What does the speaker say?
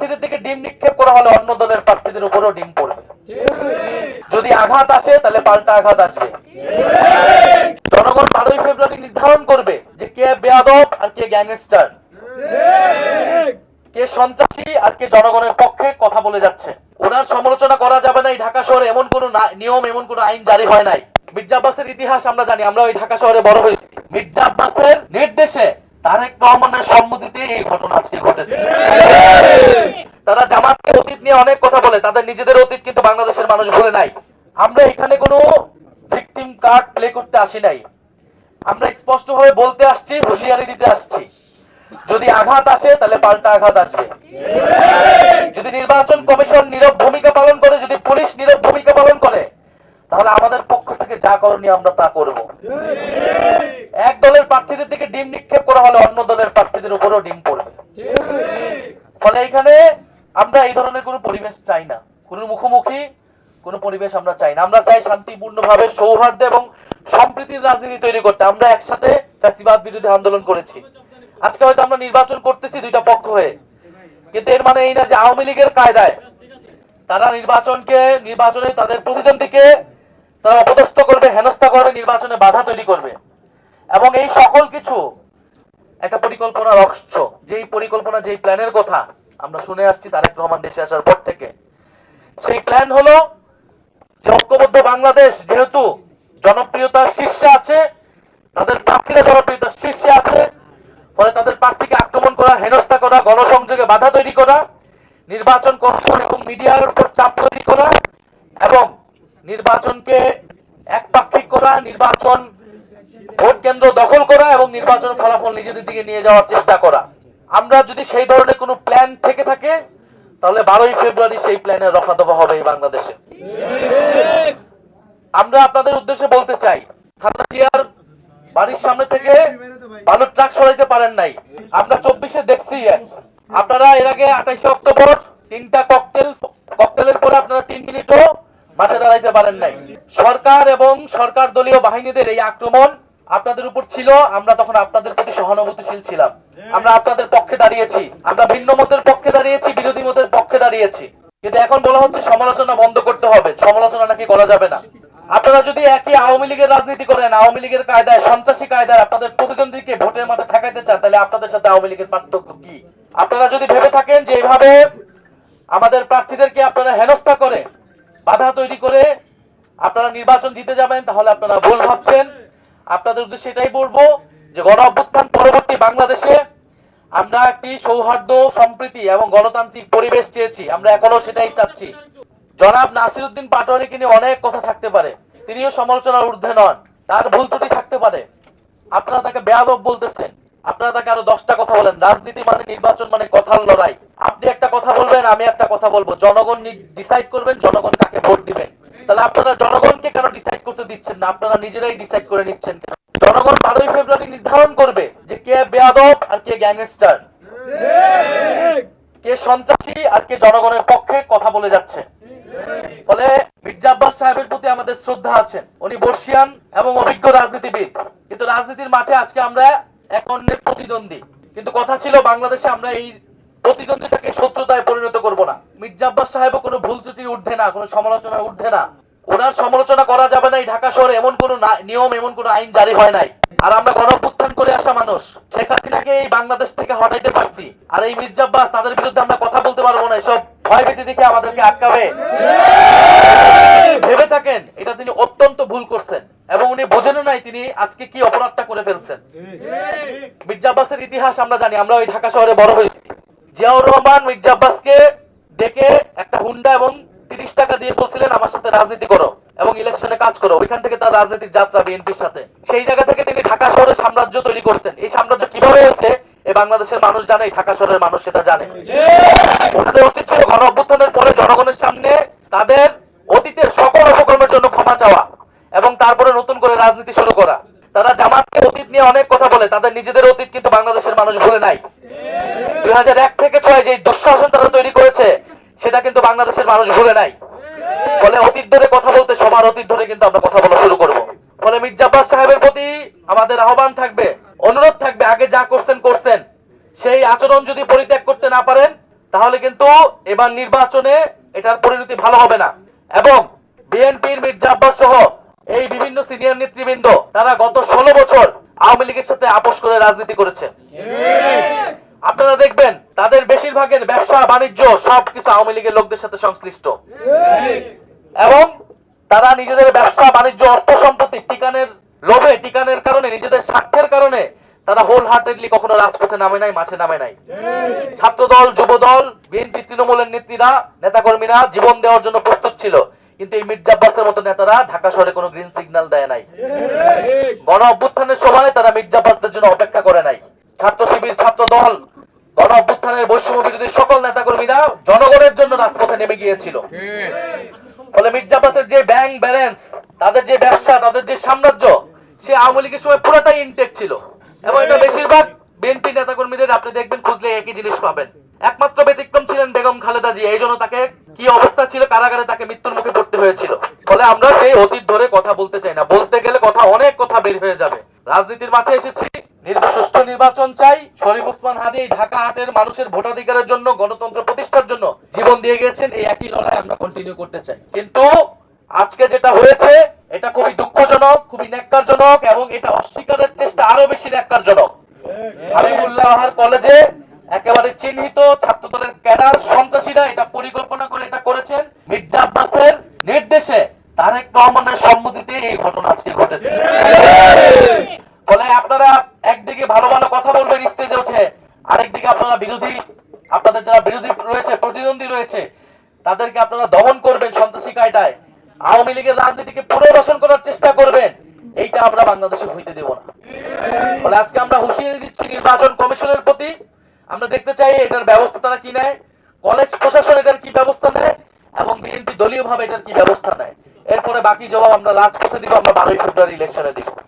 প্রার্থীদের দিকে ডিম নিক্ষেপ করা হলে অন্য দলের প্রার্থীদের উপরেও ডিম পড়বে। যদি আঘাত আসে তাহলে পাল্টা আঘাত আসবে। জনগণ 12ই ফেব্রুয়ারি নির্ধারণ করবে যে কে বেয়াদব আর কে গ্যাংস্টার, কে সন্ত্রাসী আর কে জনগণের পক্ষে কথা বলে যাচ্ছে। ওনার সমালোচনা করা যাবে না। এই ঢাকা শহরে এমন কোন নিয়ম, এমন কোন আইন জারি হয় নাই। মির্জা আব্বাসের ইতিহাস আমরা জানি, আমরা ওই ঢাকা শহরে বড় হয়েছি। মির্জা আব্বাসের নির্দেশে তারেক রহমানের সম্মতিতে এই ঘটনা আজকে ঘটেছে। তারা জামাতের অতীত নিয়ে অনেক কথা বলে, তাদের নিজেদের অতীত কিন্তু বাংলাদেশের মানুষ ভুলে নাই। আমরা এখানে কোনো ভিকটিম কার্ড প্লে করতে আসি নাই। আমরা স্পষ্টভাবে বলতে আসছি, হুঁশিয়ারি দিতে আসছি, যদি আঘাত আসে তাহলে পাল্টা আঘাত আসবে। যদি নির্বাচন কমিশন নীরব ভূমিকা পালন করে, যদি পুলিশ নীরব ভূমিকা পালন করে, তাহলে আমাদের পক্ষ থেকে যা করণীয় আমরা তা করব। এক দলের প্রার্থীদের দিকে ডিম নিক্ষেপ করা হলে অন্য দলের প্রার্থীদের উপরেও ডিম পড়বে। ফলে এখানে আমরা এই ধরনের কোনো পরিবেশ চাই না, কোনো মুখোমুখি কোনো পরিবেশ আমরা চাই না। আমরা চাই শান্তিপূর্ণভাবে সৌহার্দ্য এবং সম্প্রীতির রাজনীতি তৈরি করতে। আমরা একসাথে ফ্যাসিবাদ বিরোধী আন্দোলন করেছি। আজকে হয়তো আমরা নির্বাচন করতেছি দুইটা পক্ষ হয়ে, কিন্তু এর মানে এই না যে আওয়ামী লীগের কায়দায় তারা নির্বাচনে তাদের প্রতিদ্বন্দ্বীকে তারা অপদস্থ করবে, হেনস্থা করবে, নির্বাচনে বাধা তৈরি করবে। এবং এই সকল কিছু একটা পরিকল্পনার অংশ। যেই পরিকল্পনা, যেই প্ল্যানের কথা আমরা শুনে আসছি তারেক রহমান দেশে আসার পর থেকে, সেই প্ল্যান হলো যে ঐক্যবদ্ধ বাংলাদেশ যেহেতু জনপ্রিয়তার শীর্ষে আছে, তাদের প্রার্থীরা জনপ্রিয়তার শীর্ষে আছে, ফলে তাদের প্রার্থীকে আক্রমণ করা, হেনস্থা করা, গণসংযোগে বাধা তৈরি করা, নির্বাচন কমিশন এবং মিডিয়ার উপর চাপ তৈরি করা এবং নির্বাচনকে একপাক্ষিক করা, নির্বাচন ভোট কেন্দ্র দখল করা এবং নির্বাচন ফলাফল নিজেদের দিকে নিয়ে যাওয়ার চেষ্টা করা। আমরা যদি সেই ধরনের কোনো প্ল্যান থেকে থাকে, তাহলে 12ই ফেব্রুয়ারি সেই প্ল্যানের রফাদফা হবে এই বাংলাদেশে। আমরা আপনাদের উদ্দেশ্যে বলতে চাই, খালেদা জিয়ার বাড়ির সামনে থেকে বালুর ট্রাক সরাইতে পারেন নাই। আমরা 24-এ দেখছি, আপনারা এর আগে 28শে অক্টোবর 3টা ককটেলের পরে আপনারা 3 মিনিটও মাঠে দাঁড়াইতে পারেন নাই। সরকার এবং সরকার দলীয় বাহিনীদের এই আক্রমণ আপনাদের উপর ছিল। আমরা তখন আপনাদের প্রতি সহানুভূতিশীল ছিলাম। আমরা আপনাদের পক্ষে দাঁড়িয়েছি, আমরা ভিন্ন মতের পক্ষে দাঁড়িয়েছি, বিরোধী মতের পক্ষে দাঁড়িয়েছি। কিন্তু এখন বলা হচ্ছে সমালোচনা বন্ধ করতে হবে, সমালোচনা নাকি করা যাবে না। আপনারা যদি একই আওয়ামী লীগের রাজনীতি করেন, আওয়ামী লীগের কায়দায়, সন্ত্রাসী কায়দায় আপনাদের প্রতিদ্বন্দ্বীকে ভোটের মাঠে ঠেকাইতে চান, তাহলে আপনাদের সাথে আওয়ামী লীগের পার্থক্য কি? আপনারা যদি ভেবে থাকেন যে এইভাবে আমাদের প্রার্থীদেরকে আপনারা হেনস্থা করে, বাধা তৈরি করে আপনারা নির্বাচন জিতে যাবেন, তাহলে আপনারা ভুল ভাবছেন। আপনাদের উদ্দেশ্যে এটাই বলবো যে গণ অভ্যুত্থান পরবর্তী বাংলাদেশে আমরা একটি সৌহার্দ্য, সম্প্রীতি এবং গণতান্ত্রিক পরিবেশ চেয়েছি। আমরা এখনো সেটাই চাচ্ছি। জনাব নাসিরউদ্দিন পাটোয়ারিকে নিয়ে অনেক কথা থাকতে পারে, তিনিও সমালোচনার ঊর্ধ্বে নন, তার ভুল ত্রুটি থাকতে পারে। আপনারা তাকে বেয়াদব বলতেছেন, আপনারা তাকে আরো 10টা কথা বলেন। রাজনীতি মানে, নির্বাচন মানে কথার লড়াই। আপনি একটা কথা বলবেন, আমি একটা কথা বলবো, জনগণ ডিসাইড করবেন জনগণ কাকে ভোট দিবেন। তাহলে আপনারা জনগণকে কেন ডিসাইড করতে দিচ্ছেন না? আপনারা নিজেরাই ডিসাইড করে নিচ্ছেন কেন? জনগণ 12ই ফেব্রুয়ারি নির্ধারণ করবে যে কে বেয়াদব আর কে গ্যাংস্টার, কে সন্ত্রাসী আর কে জনগণের পক্ষে কথা বলে যাচ্ছে। ফলে মির্জা আব্বাস সাহেবের প্রতি আমাদের শ্রদ্ধা আছেন। উনি বর্ষিয়ান এবং অভিজ্ঞ রাজনীতিবিদ, কিন্তু রাজনীতির মাঠে আজকে আমরা এক অন্যের প্রতিদ্বন্দ্বী। কিন্তু কথা ছিল বাংলাদেশে আমরা এই প্রতিদ্বন্দ্বিতাকে শত্রুতায় পরিণত করব না। মির্জা আব্বাস সাহেবও কোনো ভুল ত্রুটির ঊর্ধ্বে না, কোনো সমালোচনার ঊর্ধ্বে না। ওনার সমালোচনা করা যাবে না। এই ঢাকা শহরে এমন কোন নিয়ম, এমন কোন আইন জারি হয় নাই। আর আমরা গণ অভ্যুত্থান করে আসা মানুষ, শেখ হাসিনাকে এই বাংলাদেশ থেকে হটাইতে পারছি। আর এই মির্জা আব্বাস, তাদের বিরুদ্ধে আমরা কথা বলতে পারবো না। এসব ভয়ভীতি দেখে আমাদেরকে আটকাবে ভেবে থাকেন, এটা তিনি অত্যন্ত ভুল করছেন এবং উনি বোঝেনও নাই তিনি আজকে কি অপরাধটা করে ফেলছেন। মির্জা আব্বাসের ইতিহাস আমরা জানি, আমরা ওই ঢাকা শহরে বড় হয়েছি। জিয়াউর রহমান মির্জা আব্বাসকে ডেকে একটা হুন্ডা এবং 30 টাকা দিয়ে বলছিলেন আমার সাথে রাজনীতি করো এবং ইলেকশনে কাজ করো। ওইখান থেকে তার রাজনীতির যাত্রা বিএনপির সাথে। সেই জায়গা থেকে তিনি ঢাকা শহরে সাম্রাজ্য তৈরি করছেন। এই সাম্রাজ্য কিভাবে হয়েছে এই বাংলাদেশের মানুষ জানে, এই ঢাকা শহরের মানুষ সেটা জানে। ওনাদের উচিত ছিল গণ অভ্যুত্থানের পরে জনগণের সামনে তাদের অতীতের সকল অপকর্মের জন্য ক্ষমা চাওয়া এবং তারপরে নতুন করে রাজনীতি শুরু করা। তারা জামাতের অতীত নিয়ে অনেক কথা বলে, তাদের নিজেদের অতীত কিন্তু বাংলাদেশের মানুষ ভুলে নাই। 2001 থেকে 6 যে দুঃশাসন তারা তৈরি করেছে সেটা কিন্তু বাংলাদেশের মানুষ ভুলে নাই। ফলে অতীত ধরে কথা বলতে সবার অতীত ধরে কিন্তু আমরা কথা বলা শুরু করব। ফলে মির্জা আব্বাস সাহেবের প্রতি আমাদের আহ্বান থাকবে, অনুরোধ থাকবে, আগে যা করছেন সেই আচরণ যদি পরিত্যাগ করতে না পারেন তাহলে কিন্তু এবার নির্বাচনে এটার পরিণতি ভালো হবে না। এবং বিএনপির মির্জা আব্বাস সহ এই বিভিন্ন সিনিয়র নেতৃবৃন্দ তারা গত 16 বছর আওয়ামী লীগের সাথে আপোষ করে রাজনীতি করেছে। আপনারা দেখবেন তাদের বেশিরভাগের ব্যবসা বাণিজ্য সবকিছু আওয়ামী লীগের লোকদের সাথে সংশ্লিষ্ট, এবং তারা নিজেদের ব্যবসা বাণিজ্য অর্থ সম্পত্তি টিকানের লোভে, টিকানের কারণে, নিজেদের স্বার্থের কারণে তারা হোল হার্টেডলি কখনো রাজপথে নামে নাই, মাঠে নামে নাই। ছাত্রদল, যুবদল, বিএনপি, তৃণমূলের নেত্রীরা, নেতাকর্মীরা জীবন দেওয়ার জন্য প্রস্তুত ছিল, কিন্তু এই মির্জা আব্বাসের মতো নেতারা ঢাকা শহরে কোনো গ্রিন সিগন্যাল দেয় নাই। গণ অভ্যুত্থানের সময় তারা মির্জা আব্বাসদের জন্য অপেক্ষা করে নাই। ছাত্র শিবির, ছাত্র দল, গণ অভ্যুত্থানের বৈষম্য বিরোধী সকল নেতাকর্মীরা জনগণের জন্য রাজপথে নেমে গিয়েছিল। ফলে মির্জা আব্বাসের যে ব্যাংক ব্যালেন্স, তাদের যে ব্যবসা, তাদের যে সাম্রাজ্য, সে আওয়ামী লীগের সময় পুরোটাই ইনটেক ছিল। এবং এটা বেশিরভাগ বিএনপি নেতাকর্মীদের আপনি দেখবেন, খুঁজলে একই জিনিস পাবেন। একমাত্র ব্যতিক্রম ছিলেন বেগম খালেদা জিয়া। এই জন্য তাকে কি অবস্থা ছিল, কারাগারে তাকে মৃত্যুর মুখে পড়তে হয়েছিল। ফলে আমরা সেই অতীত ধরে কথা বলতে চাই না, বলতে গেলে অনেক কথা বের হয়ে যাবে। রাজনীতির মাঠে এসেছি, সুষ্ঠু নির্বাচন চাই। শরীফ ওসমান হাদী এই ঢাকা হাটের মানুষের ভোটাধিকারের জন্য, গণতন্ত্র প্রতিষ্ঠার জন্য জীবন দিয়ে গেছেন। এই একই লড়াই আমরা কন্টিনিউ করতে চাই। কিন্তু আজকে যেটা হয়েছে এটা খুবই দুঃখজনক, খুবই ন্যাক্কারজনক, এবং এটা অস্বীকারের চেষ্টা আরো বেশি ন্যাক্কারজনক। হাবিবুল্লাহ কলেজে একেবারে চিহ্নিত ছাত্রদলের ক্যাডার সন্ত্রাসীরা এটা পরিকল্পনা করে এটা করেছেন। মির্জা আব্বাসের নির্দেশে, তারেক রহমানের সম্মতিতে এই ঘটনা আজকে ঘটেছে। ফলে আপনারা একদিকে ভালো ভালো কথা বলবেন স্টেজে উঠে, আরেকদিকে আপনারা বিরোধী, আপনাদের যারা বিরোধী রয়েছে, প্রতিদ্বন্দ্বী রয়েছে, তাদেরকে আপনারা দমন করবেন সন্ত্রাসী কায়দায়, আওয়ামী লীগের রাজনীতিকে পুনর্বাসন করার চেষ্টা করবেন। এইটা আমরা বাংলাদেশে হইতে দেব না। ফলে আজকে আমরা হুঁশিয়ারি দিচ্ছি নির্বাচন কমিশনের প্রতি। আমরা দেখতে চাই এটার ব্যবস্থা তারা কি নেয়, কলেজ প্রশাসন এটার কি ব্যবস্থা নেয়, এবং বিএনপি দলীয় ভাবে এটার কি ব্যবস্থা নেয়। এরপরে বাকি জবাব আমরা রাজপথে দিব, আমরা 12ই ফেব্রুয়ারি ইলেকশনে দিব।